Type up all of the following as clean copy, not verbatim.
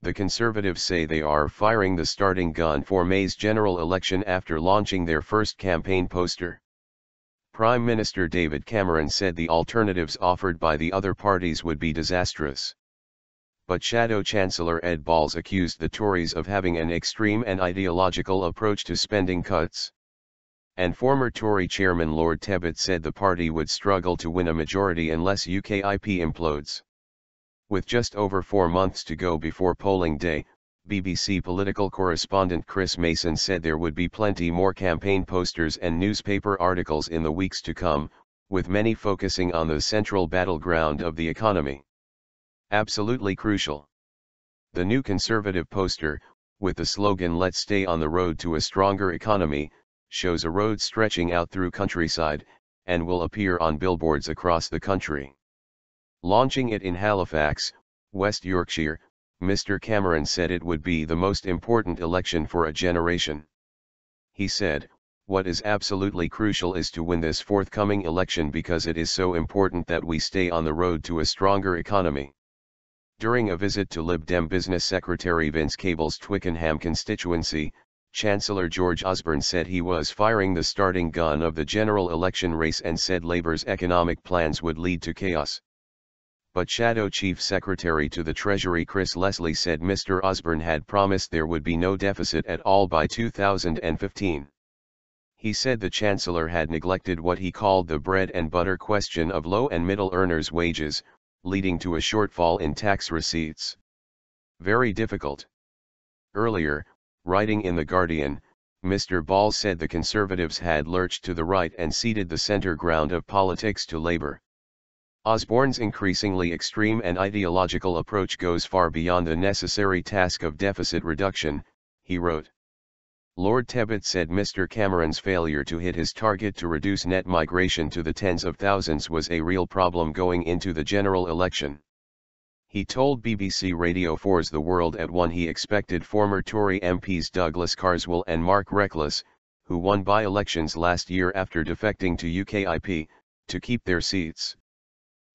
the Conservatives say they are firing the starting gun for May's general election after launching their first campaign poster. Prime Minister David Cameron said the alternatives offered by the other parties would be disastrous. But Shadow Chancellor Ed Balls accused the Tories of having an extreme and ideological approach to spending cuts. And former Tory chairman Lord Tebbit said the party would struggle to win a majority unless UKIP implodes. With just over 4 months to go before polling day, BBC political correspondent Chris Mason said there would be plenty more campaign posters and newspaper articles in the weeks to come, with many focusing on the central battleground of the economy. Absolutely crucial. The new Conservative poster, with the slogan "Let's stay on the road to a stronger economy," shows a road stretching out through countryside, and will appear on billboards across the country. Launching it in Halifax, West Yorkshire, Mr. Cameron said it would be the most important election for a generation. He said, "What is absolutely crucial is to win this forthcoming election because it is so important that we stay on the road to a stronger economy." During a visit to Lib Dem Business Secretary Vince Cable's Twickenham constituency, Chancellor George Osborne said he was firing the starting gun of the general election race and said Labour's economic plans would lead to chaos. But Shadow Chief Secretary to the Treasury Chris Leslie said Mr. Osborne had promised there would be no deficit at all by 2015. He said the Chancellor had neglected what he called the bread and butter question of low and middle earners' wages, leading to a shortfall in tax receipts. Very difficult. Earlier, writing in The Guardian, Mr. Balls said the Conservatives had lurched to the right and ceded the centre ground of politics to Labour. Osborne's increasingly extreme and ideological approach goes far beyond the necessary task of deficit reduction, he wrote. Lord Tebbit said Mr. Cameron's failure to hit his target to reduce net migration to the tens of thousands was a real problem going into the general election. He told BBC Radio 4's The World at 1 he expected former Tory MPs Douglas Carswell and Mark Reckless, who won by-elections last year after defecting to UKIP, to keep their seats.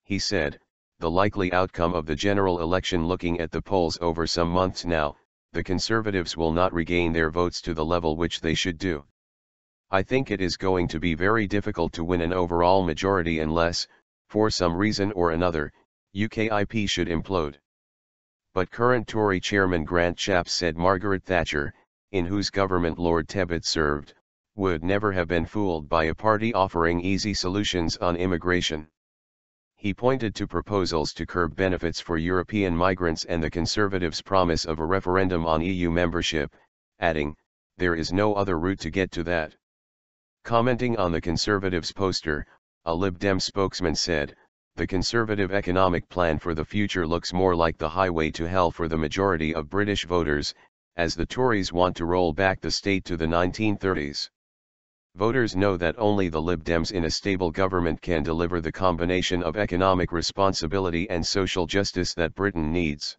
He said, "The likely outcome of the general election looking at the polls over some months now, the Conservatives will not regain their votes to the level which they should do. I think it is going to be very difficult to win an overall majority unless, for some reason or another, UKIP should implode." But current Tory chairman Grant Shapps said Margaret Thatcher, in whose government Lord Tebbit served, would never have been fooled by a party offering easy solutions on immigration. He pointed to proposals to curb benefits for European migrants and the Conservatives' promise of a referendum on EU membership, adding, "There is no other route to get to that." Commenting on the Conservatives' poster, a Lib Dem spokesman said, "The Conservative economic plan for the future looks more like the highway to hell for the majority of British voters, as the Tories want to roll back the state to the 1930s. Voters know that only the Lib Dems in a stable government can deliver the combination of economic responsibility and social justice that Britain needs."